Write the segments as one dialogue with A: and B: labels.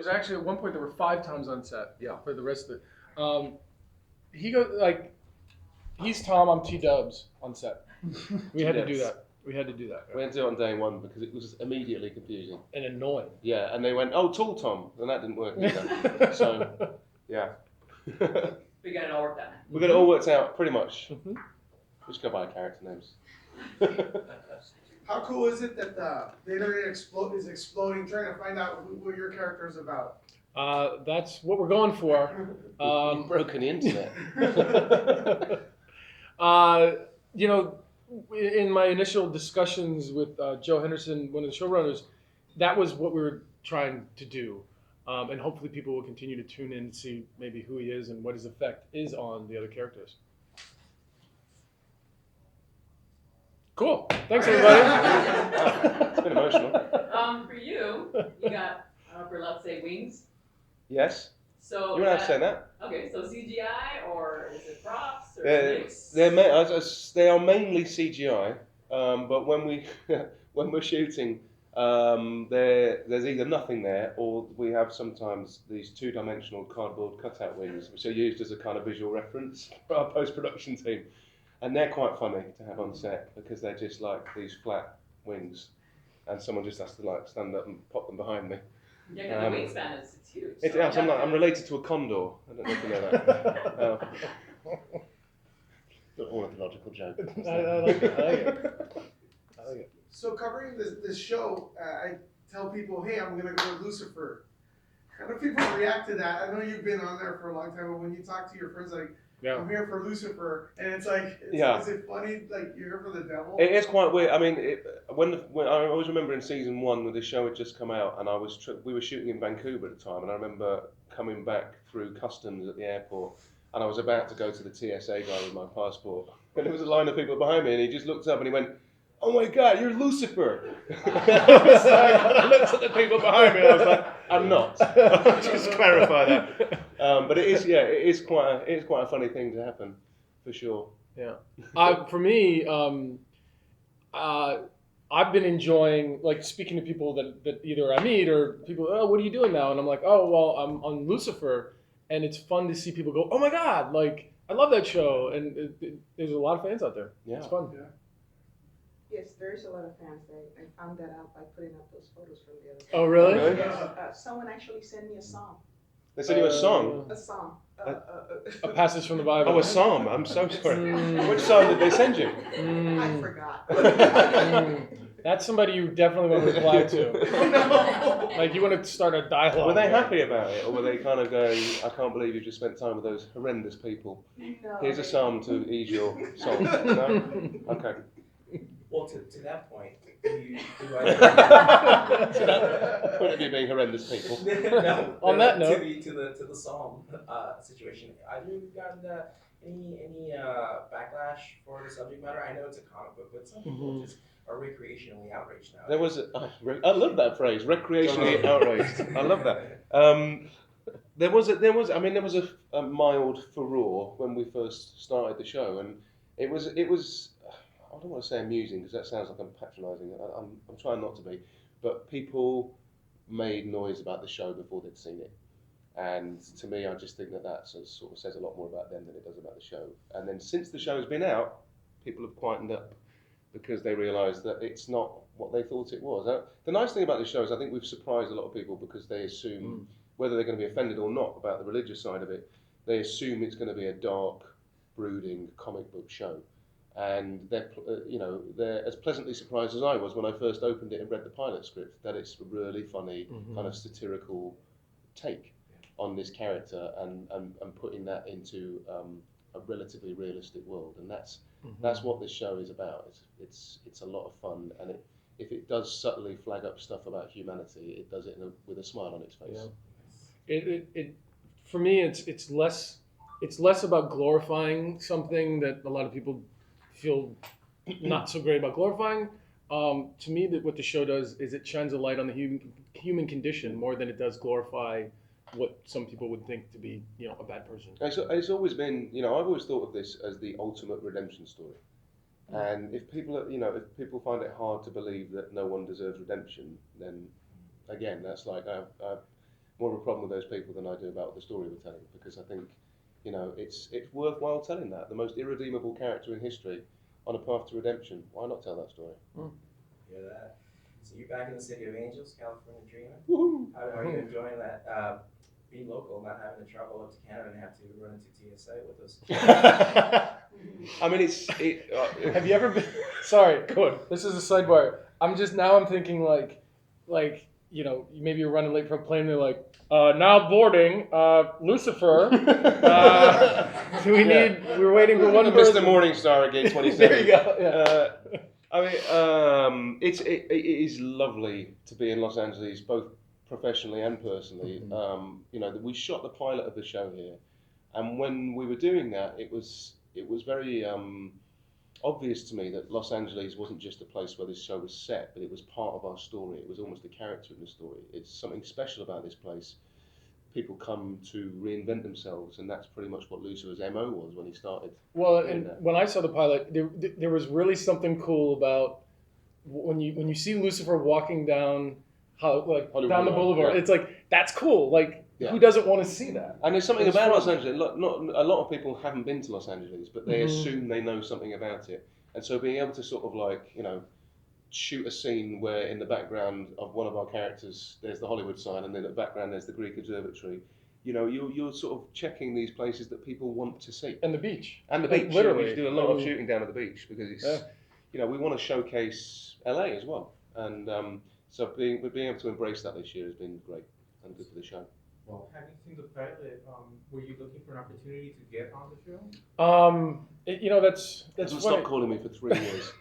A: was actually at one point there were 5 times on set.
B: Yeah.
A: For the rest of it. He goes like, he's Tom, I'm T Dubs on set. We had to do that. We had to do that.
C: We had to do it on day one because it was immediately confusing.
A: And annoying.
C: Yeah, and they went, "Oh, tall Tom," and that didn't work either. So, yeah.
D: We got it all worked out.
C: We got it all worked out pretty much. We just go by character names.
E: How cool is it that the internet is exploding, trying to find out what your character is about?
A: That's what we're going for.
C: You've broken the internet.
A: You know, in my initial discussions with Joe Henderson, one of the showrunners, that was what we were trying to do. And hopefully people will continue to tune in and see maybe who he is and what his effect is on the other characters. Cool. Thanks, everybody.
C: It's been emotional.
D: For you got, for let's say wings.
C: Yes.
D: So
C: You want to say that?
D: Okay, so CGI or is it props or mix?
C: They are mainly CGI, but when we're shooting, there's either nothing there or we have sometimes these 2-dimensional cardboard cutout wings, which are used as a kind of visual reference for our post-production team, and they're quite funny to have on set because they're just like these flat wings, and someone just has to like stand up and pop them behind me.
D: Yeah, because the wingspan is huge.
C: So I'm related to a condor. I don't know if you know that. The ornithological joke.
A: I like it.
E: So covering this show, I tell people, hey, I'm going to go to Lucifer. How do people react to that? I know you've been on there for a long time, but when you talk to your friends, like, I'm here for Lucifer, and it's like, is it funny, like, you're here for the devil?
C: It is quite weird. I mean, when I always remember in season 1 when the show had just come out, and we were shooting in Vancouver at the time, and I remember coming back through customs at the airport, and I was about to go to the TSA guy with my passport, and there was a line of people behind me, and he just looked up and he went, "Oh my God, you're Lucifer!" I looked at the people behind me and I was like, "I'm not." Just clarify that. But it is quite a funny thing to happen, for sure.
A: Yeah. For me, I've been enjoying like speaking to people that either I meet or people. Oh, what are you doing now? And I'm like, oh well, I'm on Lucifer, and it's fun to see people go, oh my God, like I love that show, and there's a lot of fans out there. Yeah. It's fun. Yeah.
F: Yes, there's a lot of fans. I found that out by putting up those photos from the other day.
A: Oh, really?
F: Yes, someone actually sent me a song.
C: They sent you a song?
F: A song.
A: A passage from the Bible.
C: Oh, a psalm. I'm so sorry. Which psalm did they send you?
F: I forgot.
A: That's somebody you definitely want to reply to.
F: No.
A: Like you want to start a dialogue.
C: Were they happy about it, or were they kind of going, "I can't believe you just spent time with those horrendous people.
F: No,
C: Here's a psalm to ease your soul." No? Okay.
G: Well, to that point, do I...
C: To that point of you being horrendous people.
G: No,
A: on that note,
G: to the psalm situation, have you gotten any backlash for the subject matter? I know it's a comic book, but some people just are recreationally outraged now.
C: There was I love that phrase, recreationally outraged. I love that. There was a mild furore when we first started the show, and it was. I don't want to say amusing because that sounds like I'm patronising. I'm trying not to be, but people made noise about the show before they'd seen it, and to me, I just think that sort of says a lot more about them than it does about the show. And then since the show's been out, people have quietened up because they realise that it's not what they thought it was. The nice thing about the show is I think we've surprised a lot of people because they assume, whether they're going to be offended or not about the religious side of it, they assume it's going to be a dark, brooding comic book show. And they're as pleasantly surprised as I was when I first opened it and read the pilot script that it's a really funny kind of satirical take on this character and putting that into a relatively realistic world, and that's what this show is about. It's a lot of fun, and if it does subtly flag up stuff about humanity, it does it with a smile on its face.
A: Yeah. It for me it's less about glorifying something that a lot of people feel not so great about glorifying. To me, that what the show does is it shines a light on the human condition more than it does glorify what some people would think to be, a bad person.
C: It's always been, I've always thought of this as the ultimate redemption story. And if people find it hard to believe that no one deserves redemption, then again, that's like more of a problem with those people than I do about the story we're telling, because I think, it's worthwhile telling that. The most irredeemable character in history on a path to redemption. Why not tell that story?
G: Hear that? So you're back in the City of Angels, California dreaming.
C: Woohoo!
G: How are you enjoying that? Being local, not having to travel up to Canada and have to run into TSA with us.
C: I mean,
A: Have you ever been? Sorry, go on. This is a sidebar. I'm thinking like, maybe you're running late for a plane. And they're like, now boarding, Lucifer. We're waiting for one person.
C: Mr. Morningstar at gate 27.
A: There you go. Yeah.
C: It is lovely to be in Los Angeles, both professionally and personally. We shot the pilot of the show here, and when we were doing that, it was very obvious to me that Los Angeles wasn't just a place where this show was set, but it was part of our story. It was almost a character in the story. It's something special about this place. People come to reinvent themselves, and that's pretty much what Lucifer's MO was when he started.
A: Well, and when I saw the pilot, there was really something cool about when you see Lucifer walking down
C: Hollywood
A: down the boulevard.
C: Yeah.
A: It's like, that's cool. Like, who doesn't want to see that?
C: And there's something
A: It's
C: about
A: fun.
C: Los Angeles. Not a lot of people haven't been to Los Angeles, but they assume they know something about it. And so being able to sort of shoot a scene where in the background of one of our characters there's the Hollywood sign, and then in the background there's the Greek observatory. You're sort of checking these places that people want to see.
A: And the beach.
C: And the
A: Like,
C: beach.
A: literally.
C: We do a lot of shooting down at the beach because it's we want to showcase LA as well. And so being able to embrace that this year has been great and good for the show.
B: Well, having seen the pilot, were you looking for an opportunity to get on the show?
C: That's
A: funny.
C: Stop calling me for 3 years.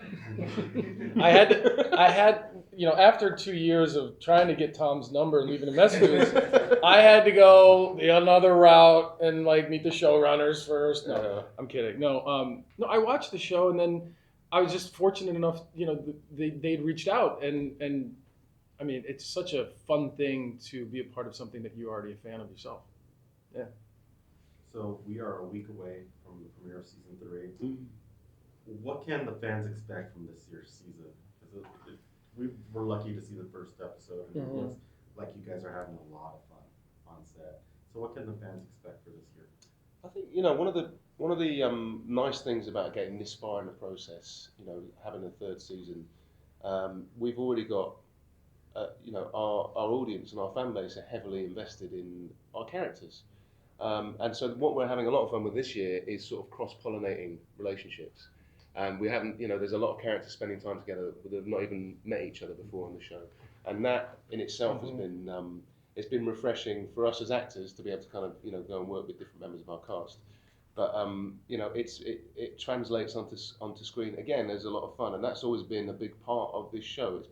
A: I had after 2 years of trying to get Tom's number and leaving him messages, I had to go another route and meet the showrunners first. No, I'm kidding. No, I watched the show, and then I was just fortunate enough, they'd reached out, and I mean, it's such a fun thing to be a part of something that you're already a fan of yourself. Yeah.
H: So we are a week away from the premiere of season 3. What can the fans expect from this year's season? Because we were lucky to see the first episode, and it looks like you guys are having a lot of fun on set. So what can the fans expect for this year?
C: I think one of the nice things about getting this far in the process, having a third season, we've already got our audience and our fan base are heavily invested in our characters. And so what we're having a lot of fun with this year is sort of cross-pollinating relationships. And we haven't, there's a lot of characters spending time together that have not even met each other before on the show. And that in itself has been, it's been refreshing for us as actors to be able to kind of, go and work with different members of our cast. But, it translates onto screen. Again, there's a lot of fun. And that's always been a big part of this show.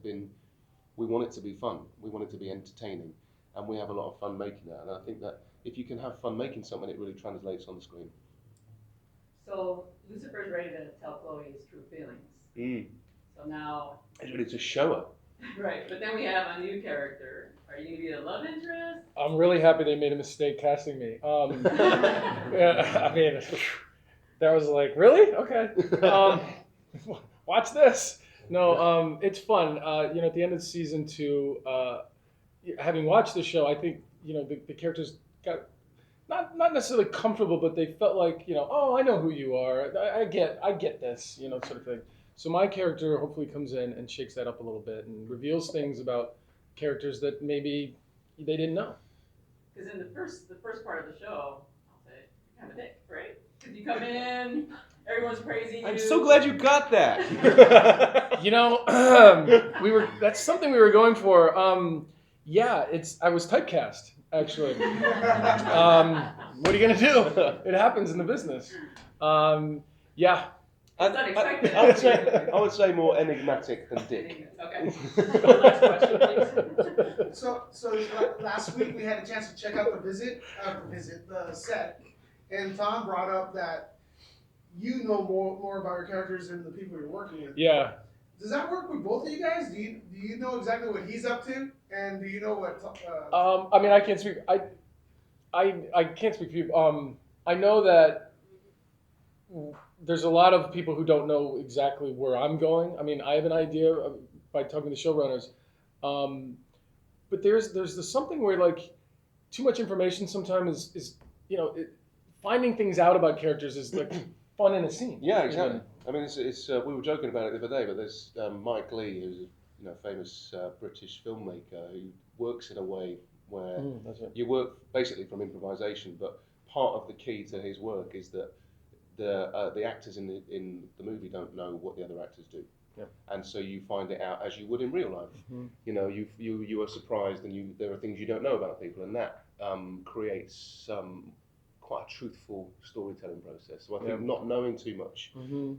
C: We want it to be fun. We want it to be entertaining. And we have a lot of fun making that. And I think that if you can have fun making something, it really translates on the screen.
D: So Lucifer's ready to tell Chloe his true feelings. So now
C: He's ready to show her.
D: Right, but then we have a new character. Are you gonna be the love interest?
A: I'm really happy they made a mistake casting me. Yeah, I mean, that was like, really? Okay. Watch this. No, it's fun. At the end of season 2, having watched the show, I think the characters got not necessarily comfortable, but they felt like oh, I know who you are. I get this, sort of thing. So my character hopefully comes in and shakes that up a little bit and reveals things about characters that maybe they didn't know.
D: Because in the first part of the show, I'll say you're kind of a dick, right? Because you come in, everyone's praising you.
C: I'm so glad you got that.
A: That's something we were going for. I was typecast, actually. What are you gonna do? It happens in the business. Yeah.
C: I would say more enigmatic than dick.
D: Okay. Next question, please.
E: So last week we had a chance to check out the set, and Tom brought up that you know more about your characters than the people you're working with.
A: Yeah.
E: Does that work with both of you guys? Do you know exactly what he's up to, and do you know what?
A: I mean, I can't speak. I can't speak for you. I know that there's a lot of people who don't know exactly where I'm going. I mean, I have an idea by talking to showrunners, but there's something where too much information sometimes is finding things out about characters is like fun in a scene.
C: Yeah, exactly. I mean, it's we were joking about it the other day, but there's Mike Leigh, who's a famous British filmmaker who works in a way where
A: That's it.
C: you work basically from improvisation, but part of the key to his work is that the actors in the movie don't know what the other actors do.
A: Yeah.
C: And so you find it out as you would in real life.
A: Mm-hmm.
C: You are surprised, and there are things you don't know about people, and that creates quite a truthful storytelling process. So I think not knowing too much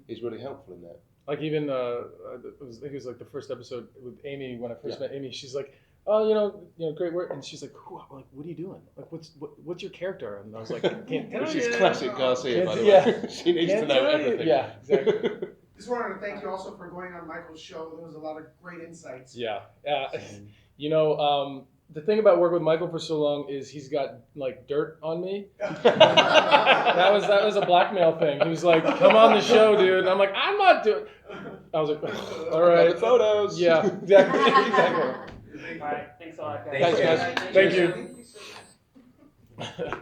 C: is really helpful in that.
A: Like even I think it was like the first episode with Amy when I first met Amy. She's like, oh, great work, and she's like, I'm like, what are you doing? Like, what's your character? And I was like, can't tell
C: Which
A: you.
C: is classic Garcia, by the way.
A: Yeah.
C: She needs
A: Can't
C: to know
A: tell you.
C: everything.
A: Yeah, exactly.
E: Just wanted to thank you also for going on Michael's show. There was a lot of great insights.
A: Yeah. The thing about working with Michael for so long is he's got like dirt on me. that was a blackmail thing. He was like, "Come on the show, dude." And I'm like, "I'm not doing." I was like, "All right."
C: The photos.
A: Yeah, exactly. Exactly.
I: All right, thanks a lot, guys.
A: Thanks, guys. Thank you.
F: Thank you so much.